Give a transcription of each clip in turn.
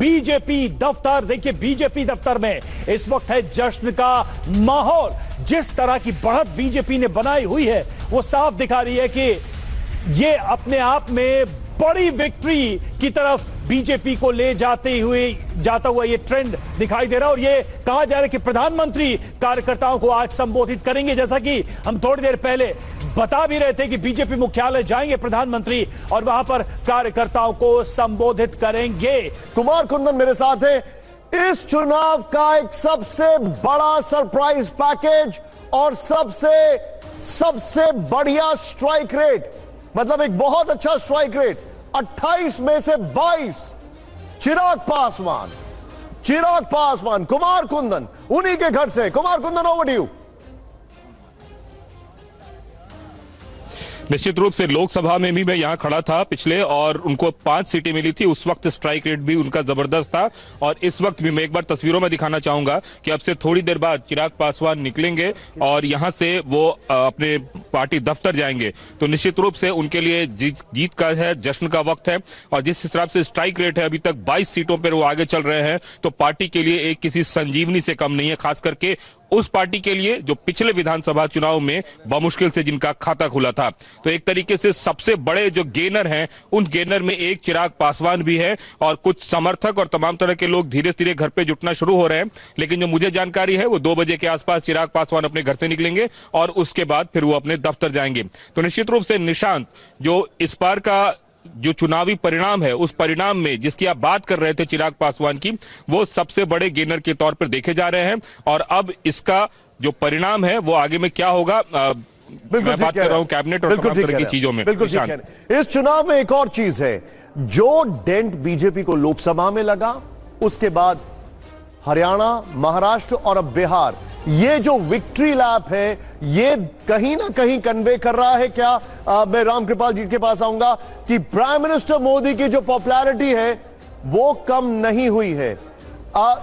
BJP दफ्तर। देखिए, BJP दफ्तर में इस वक्त है जश्न का माहौल। जिस तरह की बढ़त बीजेपी ने बनाई हुई है वो साफ दिखा रही है कि ये अपने आप में बड़ी विक्ट्री की तरफ बीजेपी को ले जाता हुआ ये ट्रेंड दिखाई दे रहा है। और ये कहा जा रहा है कि प्रधानमंत्री कार्यकर्ताओं को आज संबोधित करेंगे, जैसा कि हम थोड़ी देर पहले बता भी रहे थे कि बीजेपी मुख्यालय जाएंगे प्रधानमंत्री और वहां पर कार्यकर्ताओं को संबोधित करेंगे। कुमार कुंदन मेरे साथ है। इस चुनाव का एक सबसे बड़ा सरप्राइज पैकेज और सबसे बढ़िया स्ट्राइक रेट, मतलब एक बहुत अच्छा स्ट्राइक रेट, 28 में से 22 चिराग पासवान, कुमार कुंदन उन्हीं के घर से। Kumar Kundan, over to you. निश्चित रूप से लोकसभा में भी मैं यहां खड़ा था पिछले, और उनको 5 सीटें मिली थी। उस वक्त स्ट्राइक रेट भी उनका जबरदस्त था। और इस वक्त भी मैं एक बार तस्वीरों में दिखाना चाहूंगा कि अब से थोड़ी देर बाद चिराग पासवान निकलेंगे और यहां से वो अपने पार्टी दफ्तर जाएंगे। तो निश्चित रूप से उनके लिए जीत का है, जश्न का वक्त है। और जिस हिसाब से स्ट्राइक रेट है, अभी तक 22 सीटों पर वो आगे चल रहे हैं, तो पार्टी के लिए एक किसी संजीवनी से कम नहीं है, खास करके उस पार्टी के लिए जो पिछले विधानसभा चुनाव में बमुश्किल से जिनका खाता खुला था। तो एक तरीके से सबसे बड़े जो गेनर हैं, उन गेनर में एक चिराग पासवान भी है, और कुछ समर्थक और तमाम तरह के लोग धीरे धीरे घर पे जुटना शुरू हो रहे हैं। लेकिन जो मुझे जानकारी है वो 2 बजे के आसपास चिराग पासवान अपने घर से निकलेंगे और उसके बाद फिर वो अपने दफ्तर जाएंगे। तो निश्चित रूप से निशांत, जो इस बार का जो चुनावी परिणाम है, उस परिणाम में जिसकी आप बात कर रहे थे चिराग पासवान की, वो सबसे बड़े गेनर के तौर पर देखे जा रहे हैं। और अब इसका जो परिणाम है वो आगे में क्या होगा, मैं बात कर रहा हूं कैबिनेट और तमाम तरह की चीजों में। बिल्कुल ठीक है। इस चुनाव में एक और चीज है, जो डेंट बीजेपी को लोकसभा में लगा, उसके बाद हरियाणा, महाराष्ट्र और अब बिहार, ये जो विक्ट्री लैप है, ये कहीं ना कहीं कन्वे कर रहा है क्या, मैं रामकृपाल जी के पास आऊंगा, कि प्राइम मिनिस्टर मोदी की जो पॉपुलैरिटी है वो कम नहीं हुई है।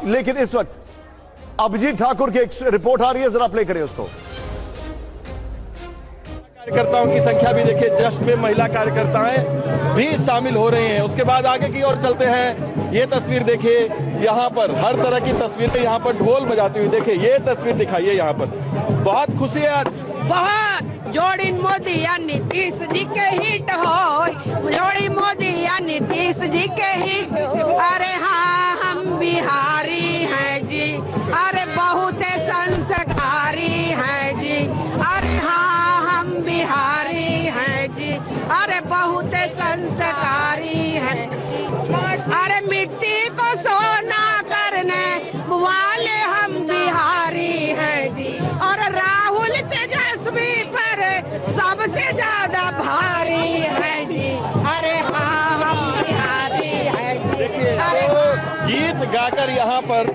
लेकिन इस वक्त अभिजीत ठाकुर की एक रिपोर्ट आ रही है, जरा प्ले करें उसको। कार्यकर्ताओं की संख्या भी देखिए, जश्न में महिला कार्यकर्ताएं भी शामिल हो रही हैं। उसके बाद आगे की ओर चलते हैं। ये तस्वीर देखिए, यहाँ पर हर तरह की तस्वीरें, यहाँ पर ढोल बजाती हुई देखिए, ये तस्वीर दिखाइए। यहाँ पर बहुत खुशी है, बहुत जोड़ी मोदी या नीतीश जी के हिट हो, जोड़ी मोदी या नीतीश जी के हिट। अरे हाँ, हम बिहारी हैं जी, अरे बहुत संस्कारी हैं जी, अरे हाँ हम बिहारी हैं जी, अरे बहुत संस्कारी हैं जी, अरे मिट्टी को सोना करने वाले हम बिहारी हैं जी, और राहुल तेजस्वी पर सबसे ज्यादा भारी है जी, अरे हाँ हम बिहारी हैं जी। अरे गीत गाकर यहाँ पर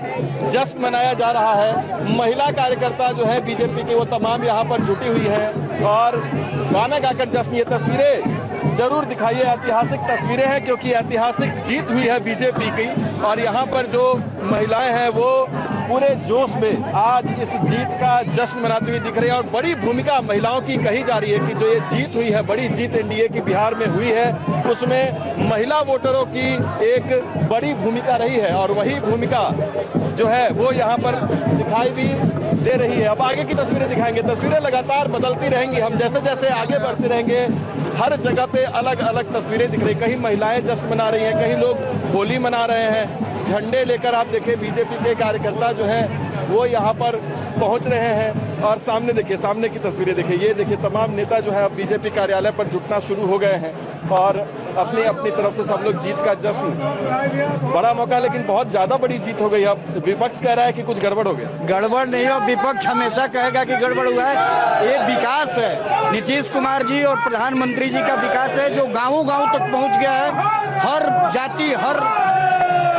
जश्न मनाया जा रहा है। महिला कार्यकर्ता जो है बीजेपी के, वो तमाम यहाँ पर जुटी हुई हैं और गाना गाकर जश्न। ये तस्वीरें जरूर दिखाइए, ऐतिहासिक तस्वीरें हैं, क्योंकि ऐतिहासिक जीत हुई है बीजेपी की। और यहाँ पर जो महिलाएं हैं वो पूरे जोश में आज इस जीत का जश्न मनाती हुई दिख रही है। और बड़ी भूमिका महिलाओं की कही जा रही है कि जो ये जीत हुई है, बड़ी जीत एनडीए की बिहार में हुई है, उसमें महिला वोटरों की एक बड़ी भूमिका रही है। और वही भूमिका जो है वो यहाँ पर दिखाई भी दे रही है। अब आगे की तस्वीरें दिखाएंगे, तस्वीरें लगातार बदलती रहेंगी। हम जैसे जैसे आगे बढ़ते रहेंगे, हर जगह पे अलग अलग तस्वीरें दिख रही। कहीं महिलाएं जश्न मना रही हैं, कहीं लोग होली मना रहे हैं, झंडे लेकर आप देखिए बीजेपी के कार्यकर्ता जो हैं वो यहाँ पर पहुँच रहे हैं। और सामने देखिए, सामने की तस्वीरें देखिए, ये देखिए तमाम नेता जो है अब बीजेपी कार्यालय पर जुटना शुरू हो गए हैं और अपनी अपनी तरफ से सब लोग जीत का जश्न। बड़ा मौका, लेकिन बहुत ज्यादा बड़ी जीत हो गई। अब विपक्ष कह रहा है कि कुछ गड़बड़ हो गया। गड़बड़ नहीं हो, विपक्ष हमेशा कहेगा कि गड़बड़ हुआ है। ये विकास है, नीतीश कुमार जी और प्रधानमंत्री जी का विकास है, जो गाँव गाँव तक पहुँच गया है। हर जाति,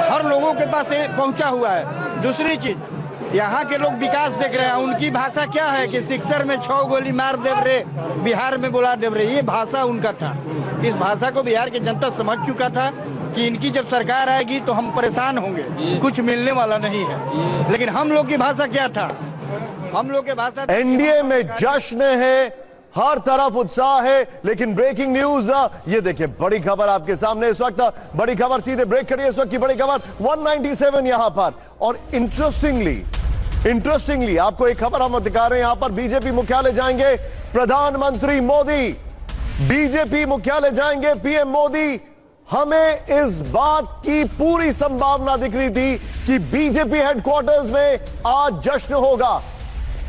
हर लोगों के पास पहुँचा हुआ है। दूसरी चीज, यहाँ के लोग विकास देख रहे हैं। उनकी भाषा क्या है कि सिक्सर में 6 गोली मार देव रे, बिहार में बुला देव रे, ये भाषा उनका था। इस भाषा को बिहार की जनता समझ चुका था कि इनकी जब सरकार आएगी तो हम परेशान होंगे, कुछ मिलने वाला नहीं है। लेकिन हम लोग की भाषा क्या था, हम लोग की भाषा, एनडीए में जश्न है, हर तरफ उत्साह है। लेकिन ब्रेकिंग न्यूज, ये देखिए बड़ी खबर आपके सामने इस वक्त, बड़ी खबर सीधे ब्रेक करिए इस वक्त की बड़ी खबर 197 यहां पर। और इंटरेस्टिंगली आपको एक खबर हम दिखा रहे हैं, यहां पर बीजेपी मुख्यालय जाएंगे प्रधानमंत्री मोदी, बीजेपी मुख्यालय जाएंगे पीएम मोदी। हमें इस बात की पूरी संभावना दिख रही थी कि बीजेपी हेडक्वार्टर्स में आज जश्न होगा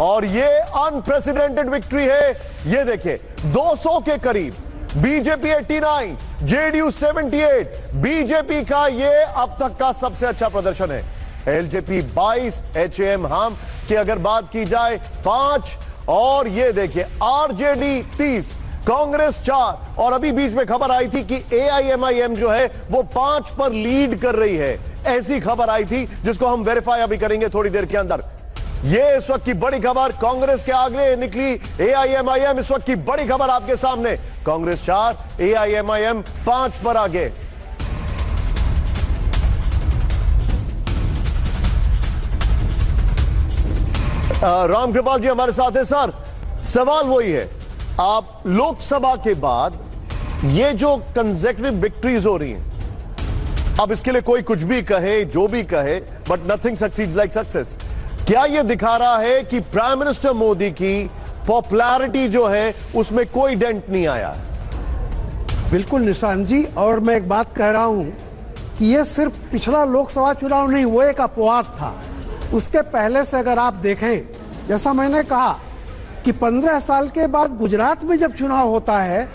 और ये अनप्रेसिडेंटेड विक्ट्री है। ये देखिए 200 के करीब, बीजेपी 89, जेडीयू 78, बीजेपी का ये अब तक का सबसे अच्छा प्रदर्शन है। एलजेपी 22, एचएएम हम की अगर बात की जाए 5, और ये देखिए आरजेडी 30, कांग्रेस 4, और अभी बीच में खबर आई थी कि एआईएमआईएम जो है वो 5 पर लीड कर रही है, ऐसी खबर आई थी जिसको हम वेरीफाई अभी करेंगे थोड़ी देर के अंदर। ये इस वक्त की बड़ी खबर, कांग्रेस के आगे निकली एआईएमआईएम, इस वक्त की बड़ी खबर आपके सामने, कांग्रेस 4, एआईएमआईएम 5 पर आगे। रामकृपाल जी हमारे साथ है। सर, सवाल वही है, आप लोकसभा के बाद ये जो कंसेक्यूटिव विक्ट्रीज हो रही हैं, अब इसके लिए कोई कुछ भी कहे, जो भी कहे, but nothing succeeds like success. क्या यह दिखा रहा है कि प्राइम मिनिस्टर मोदी की पॉपुलैरिटी जो है उसमें कोई डेंट नहीं आया? बिल्कुल निशांत जी, और मैं एक बात कह रहा हूं कि यह सिर्फ पिछला लोकसभा चुनाव नहीं, वो एक अपवाद था। उसके पहले से अगर आप देखें, जैसा मैंने कहा कि 15 साल के बाद गुजरात में जब चुनाव होता है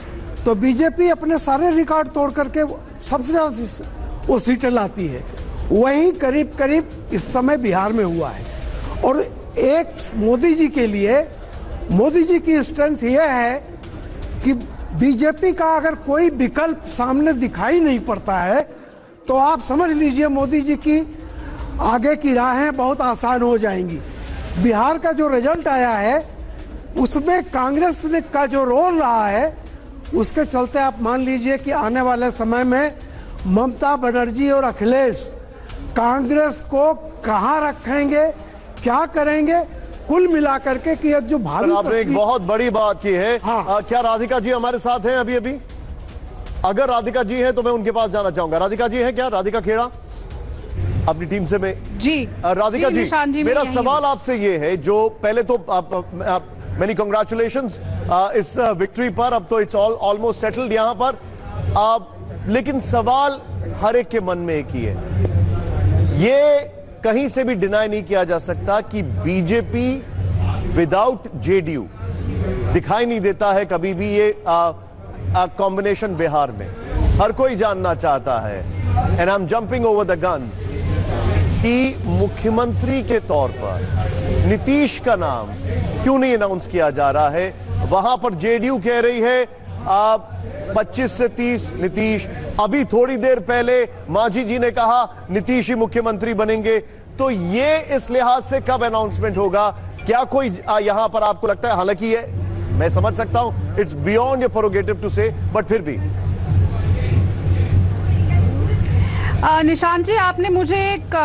तो बीजेपी अपने सारे रिकॉर्ड तोड़ करके सबसे ज्यादा वो सीटें लाती है। वही करीब करीब इस समय बिहार में हुआ है। और एक मोदी जी के लिए, मोदी जी की स्ट्रेंथ यह है कि बीजेपी का अगर कोई विकल्प सामने दिखाई नहीं पड़ता है तो आप समझ लीजिए मोदी जी की आगे की राहें बहुत आसान हो जाएंगी। बिहार का जो रिजल्ट आया है उसमें कांग्रेस ने का जो रोल रहा है, उसके चलते आप मान लीजिए कि आने वाले समय में ममता बनर्जी और अखिलेश कांग्रेस को कहां रखेंगे, क्या करेंगे, कुल मिलाकर के कि एक जो भावी आपने एक बहुत बड़ी बात की है। हाँ। क्या राधिका जी हमारे साथ हैं अभी? अगर राधिका जी हैं तो मैं उनके पास जाना चाहूंगा। राधिका जी हैं क्या? राधिका खेड़ा अपनी टीम से मैं जी। राधिका जी, मेरा सवाल आपसे ये है, जो पहले तो मेनी कांग्रेचुलेशंस इस विक्ट्री पर, अब तो इट्स ऑलमोस्ट सेटल्ड यहां पर, लेकिन सवाल हर एक के मन में एक ही है, ये कहीं से भी डिनाई नहीं किया जा सकता कि बीजेपी विदाउट जेडीयू दिखाई नहीं देता है कभी भी ये कॉम्बिनेशन बिहार में। हर कोई जानना चाहता है, and I am jumping over the guns, कि मुख्यमंत्री के तौर पर नीतीश का नाम क्यों नहीं अनाउंस किया जा रहा है? वहां पर जेडीयू कह रही है 25 से 30 नीतीश, अभी थोड़ी देर पहले मांझी जी ने कहा नीतीश ही मुख्यमंत्री बनेंगे। तो ये इस लिहाज से कब अनाउंसमेंट होगा? क्या कोई यहां पर आपको लगता है, हालांकि ये मैं समझ सकता हूं it's beyond your prerogative to say, but फिर भी निशांत जी, आपने मुझे एक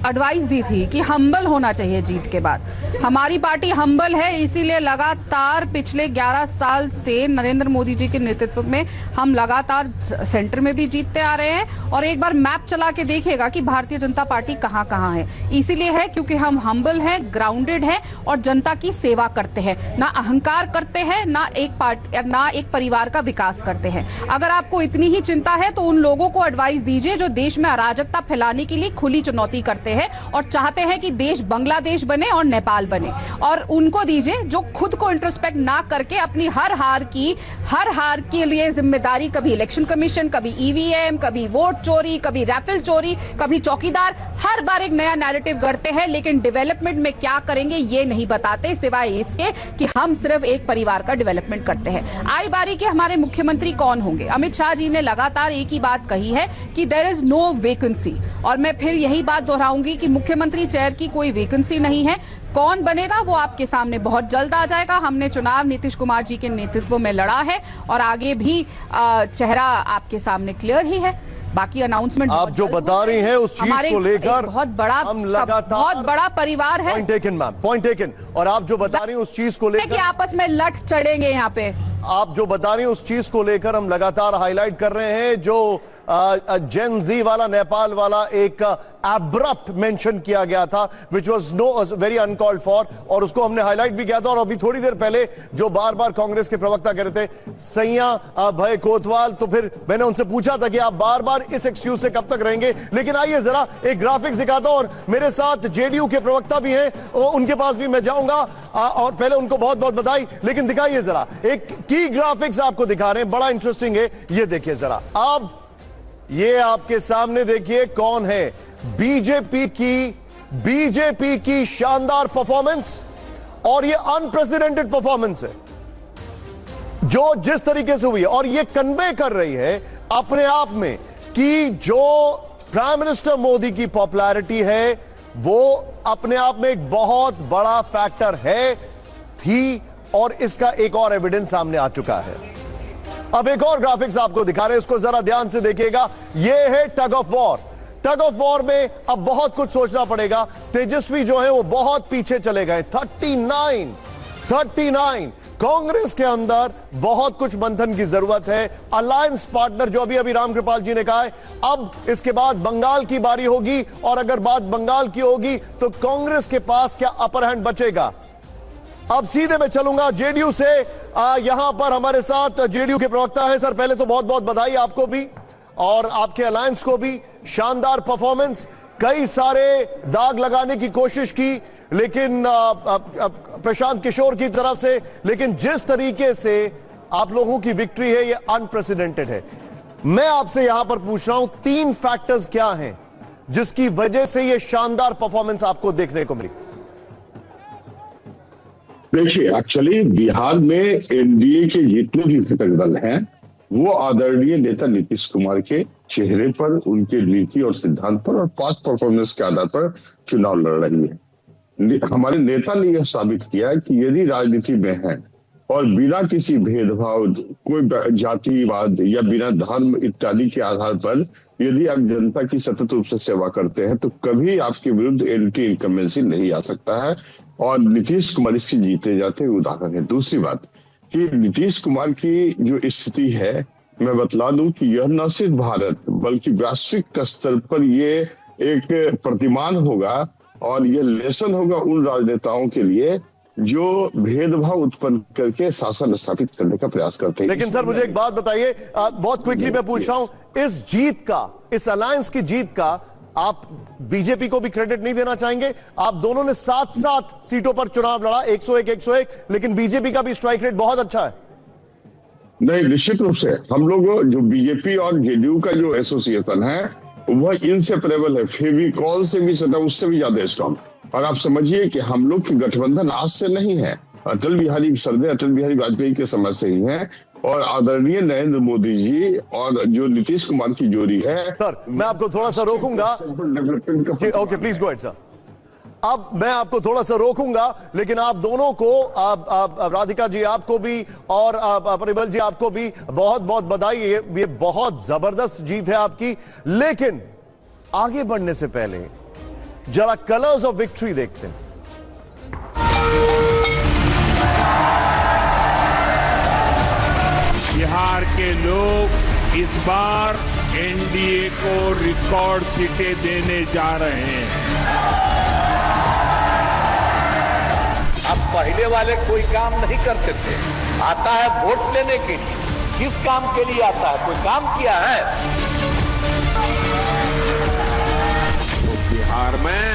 एडवाइस दी थी कि हम्बल होना चाहिए जीत के बाद। हमारी पार्टी हम्बल है, इसीलिए लगातार पिछले 11 साल से नरेंद्र मोदी जी के नेतृत्व में हम लगातार सेंटर में भी जीतते आ रहे हैं। और एक बार मैप चला के देखिएगा कि भारतीय जनता पार्टी कहां कहां है। इसीलिए है क्योंकि हम हम्बल हैं, ग्राउंडेड हैं और जनता की सेवा करते हैं, ना अहंकार करते हैं, ना एक परिवार का विकास करते हैं। अगर आपको इतनी ही चिंता है तो उन लोगों को एडवाइस दीजिए जो देश में अराजकता फैलाने के लिए खुली चुनौती करते हैं और चाहते हैं कि देश बांग्लादेश बने और नेपाल बने, और उनको दीजिए जो खुद को इंट्रोस्पेक्ट ना करके अपनी हर हार के लिए जिम्मेदारी, कभी इलेक्शन कमीशन, कभी ईवीएम, कभी वोट चोरी, कभी राफेल चोरी, कभी चौकीदार, हर बार एक नया नैरेटिव गढ़ते हैं, लेकिन डेवलपमेंट में क्या करेंगे ये नहीं बताते, सिवाय इसके कि हम सिर्फ एक परिवार का डेवलपमेंट करते हैं। आई बारी के हमारे मुख्यमंत्री कौन होंगे? अमित शाह जी ने लगातार एक ही बात कही है कि देयर इज नो वैकेंसी, और मैं फिर यही बात दोहराऊंगी कि मुख्यमंत्री चेयर की कोई वैकेंसी नहीं है। कौन बनेगा वो आपके सामने बहुत जल्द आ जाएगा। हमने चुनाव नीतीश कुमार जी के नेतृत्व में लड़ा है और आगे भी चेहरा आपके सामने क्लियर ही है। बाकी अनाउंसमेंट आप जो बता रही हैं उस चीज को लेकर बहुत बड़ा हम लगातार बहुत बड़ा परिवार है। Point taken ma'am, point taken. और आप जो बता रही हैं उस चीज को लेकर कि आपस में लट चढ़ेंगे यहाँ पे, आप जो बता रही हैं उस चीज को लेकर हम लगातार हाईलाइट कर रहे हैं। जो जेन जी वाला, नेपाल वाला एक एब्रप्ट मेंशन किया गया था, which was know very uncalled for, और उसको हमने हाईलाइट भी किया था। और अभी थोड़ी देर पहले जो बार बार कांग्रेस के प्रवक्ता कह रहे थे सैया भय कोतवाल, तो फिर मैंने उनसे पूछा था कि आप बार बार इस एक्सक्यूज से कब तक रहेंगे। लेकिन आइए जरा एक ग्राफिक्स दिखाता हूं, और मेरे साथ जेडीयू के प्रवक्ता भी हैं, उनके पास भी मैं जाऊंगा, और पहले उनको बहुत बहुत बधाई। लेकिन दिखाइए जरा, एक की ग्राफिक्स आपको दिखा रहे हैं, बड़ा इंटरेस्टिंग है। ये देखिए जरा आप, ये आपके सामने देखिए कौन है बीजेपी की शानदार परफॉर्मेंस, और ये अनप्रेसिडेंटेड परफॉर्मेंस है जो जिस तरीके से हुई है, और ये कन्वे कर रही है अपने आप में कि जो प्राइम मिनिस्टर मोदी की पॉपुलैरिटी है वो अपने आप में एक बहुत बड़ा फैक्टर है, थी, और इसका एक और एविडेंस सामने आ चुका है। अब एक और ग्राफिक्स आपको दिखा रहे हैं, इसको जरा ध्यान से देखिएगा। यह है tug of war. Tug of war में अब बहुत कुछ सोचना पड़ेगा। तेजस्वी जो है वो बहुत पीछे चले गए, 39। कांग्रेस के अंदर बहुत कुछ मंथन की जरूरत है। अलायंस पार्टनर जो अभी रामकृपाल जी ने कहा है, अब इसके बाद बंगाल की बारी होगी, और अगर बात बंगाल की होगी तो कांग्रेस के पास क्या अपर हैंड बचेगा। अब सीधे मैं चलूंगा जेडीयू से। यहां पर हमारे साथ जेडीयू के प्रवक्ता हैं। सर पहले तो बहुत बहुत बधाई आपको भी और आपके अलायंस को भी, शानदार परफॉर्मेंस। कई सारे दाग लगाने की कोशिश की, लेकिन प्रशांत किशोर की तरफ से, लेकिन जिस तरीके से आप लोगों की विक्ट्री है ये अनप्रेसिडेंटेड है। मैं आपसे यहां पर पूछ रहा हूं 3 फैक्टर्स क्या हैं जिसकी वजह से ये शानदार परफॉर्मेंस आपको देखने को मिली। देखिए, एक्चुअली बिहार में एनडीए के जितने भी घटक दल हैं वो आदरणीय नेता नीतीश कुमार के चेहरे पर, उनके नीति और सिद्धांत पर और पास्ट परफॉर्मेंस के आधार पर चुनाव लड़ रही है। हमारे नेता ने यह साबित किया कि यदि राजनीति में है और बिना किसी भेदभाव, कोई जातिवाद या बिना धर्म इत्यादि के आधार पर यदि आप जनता की सतत रूप से सेवा करते हैं तो कभी आपके विरुद्ध एंटी इनकम्बेंसी नहीं आ सकता है, और नीतीश कुमार इसकी जीते जाते हुए उदाहरण है। दूसरी बात कि नीतीश कुमार की जो स्थिति है, मैं बतला दूं कि यह न सिर्फ भारत बल्कि वैश्विक स्तर पर ये एक प्रतिमान होगा और ये लेसन होगा उन राजनेताओं के लिए जो भेदभाव उत्पन्न करके शासन स्थापित करने का प्रयास करते हैं। लेकिन सर मुझे एक बात बताइए, बहुत क्विकली मैं पूछ रहा हूं, इस जीत का, इस अलायंस की जीत का आप बीजेपी को भी क्रेडिट नहीं देना चाहेंगे? आप दोनों ने 7-7 सीटों पर चुनाव लड़ा, 101, लेकिन बीजेपी का भी स्ट्राइक रेट बहुत अच्छा है। नहीं, निश्चित रूप से हम लोग जो बीजेपी और जेडीयू का जो एसोसिएशन है वह इनसेपरेबल है, फेविकॉल से भी सदा उससे भी ज्यादा स्ट्रॉन्ग। और आप समझिए कि हम लोग की गठबंधन आज से नहीं है, अटल बिहारी वाजपेयी के समय से ही है, और आदरणीय नरेंद्र मोदी जी और जो नीतीश कुमार की जोड़ी है। सर मैं आपको थोड़ा सा रोकूंगा, okay please go ahead sir. अब मैं आपको थोड़ा सा रोकूंगा, लेकिन आप दोनों को, राधिका जी आपको भी और परिमल जी आपको भी बहुत बहुत बधाई। ये बहुत जबरदस्त जीत है आपकी। लेकिन आगे बढ़ने से पहले जरा कलर्स ऑफ विक्ट्री देखते हैं। बिहार के लोग इस बार एनडीए को रिकॉर्ड सीटें देने जा रहे हैं। अब पहले वाले कोई काम नहीं करते थे, आता है वोट लेने के लिए। किस काम के लिए आता है? कोई काम किया है? तो बिहार में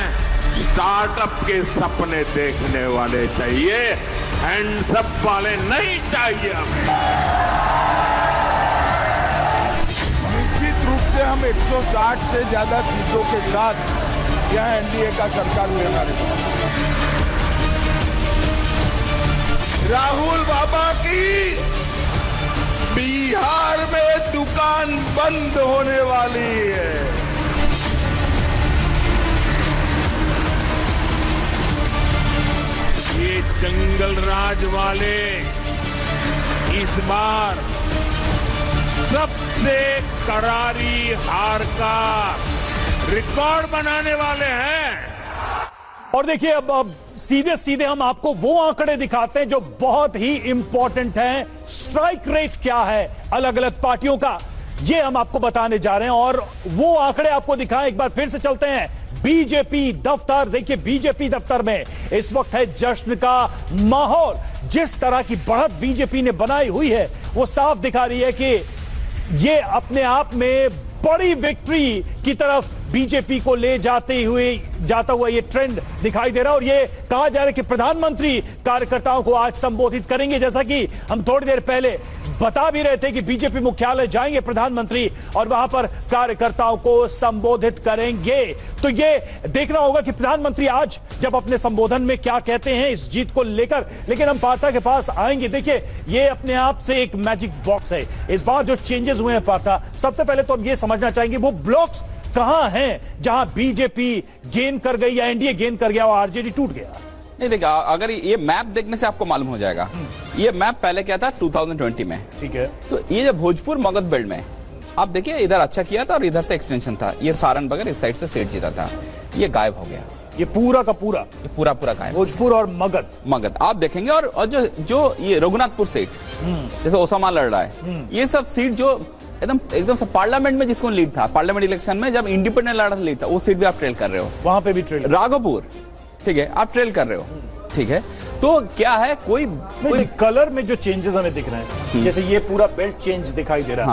स्टार्टअप के सपने देखने वाले चाहिए, हैंड्सअप वाले नहीं चाहिए हमें। निश्चित रूप से हम 160 से ज्यादा सीटों के साथ यह एनडीए का सरकार में हमारे पास। राहुल बाबा की बिहार में दुकान बंद होने वाली है। ये जंगल राज वाले इस बार सब सबसे करारी हार का रिकॉर्ड बनाने वाले हैं। और देखिए अब सीधे सीधे हम आपको वो आंकड़े दिखाते हैं जो बहुत ही इंपॉर्टेंट हैं। स्ट्राइक रेट क्या है अलग अलग पार्टियों का, ये हम आपको बताने जा रहे हैं और वो आंकड़े आपको दिखाएं। एक बार फिर से चलते हैं बीजेपी दफ्तर। देखिए बीजेपी दफ्तर में इस वक्त है जश्न का माहौल। जिस तरह की बढ़त बीजेपी ने बनाई हुई है वो साफ दिखा रही है कि ये अपने आप में बड़ी विक्ट्री की तरफ बीजेपी को ले जाता हुआ ये ट्रेंड दिखाई दे रहा है। और ये कहा जा रहा है कि प्रधानमंत्री कार्यकर्ताओं को आज संबोधित करेंगे, जैसा कि हम थोड़ी देर पहले बता भी रहे थे कि बीजेपी मुख्यालय जाएंगे प्रधानमंत्री और वहां पर कार्यकर्ताओं को संबोधित करेंगे। तो ये देखना होगा कि प्रधानमंत्री आज जब अपने संबोधन में क्या कहते हैं इस जीत को लेकर। लेकिन हम पार्था के पास आएंगे। देखिए ये अपने आप से एक मैजिक बॉक्स है। इस बार जो चेंजेस हुए हैं पार्था, सबसे पहले तो हम ये समझना चाहेंगे वो ब्लॉक्स कहां हैं जहां बीजेपी गेन कर गई या एनडीए गेन कर गया और आरजेडी टूट गया। नहीं देखिए, अगर ये मैप देखने से आपको मालूम हो जाएगा। ये मैप पहले क्या था 2020 में, ठीक है। तो ये जो भोजपुर मगध बेल्ट में आप देखिए, इधर अच्छा किया था और इधर से एक्सटेंशन था। ये सारण बगैर इस साइड से सेट जीता था, ये गायब हो गया। ये पूरा का पूरा, ये पूरा गायब, भोजपुर और मगध आप देखेंगे। और जो ये रघुनाथपुर सीट जैसे ओसामा लड़ रहा है, ये सब सीट जो एकदम से पार्लियामेंट में जिसको लीड था, पार्लियामेंट इलेक्शन में जब इंडिपेंडेंट लड़ा था लीड था, वो सीट भी आप ट्रेल कर रहे हो। वहां पे भी ट्रेल, राघोपुर, ठीक है, आप ट्रेल कर रहे हो, ठीक है। तो क्या है, कोई कलर में जो चेंजेस हमें दिख रहे हैं, जैसे ये पूरा बेल्ट चेंज दिखाई दे रहा है,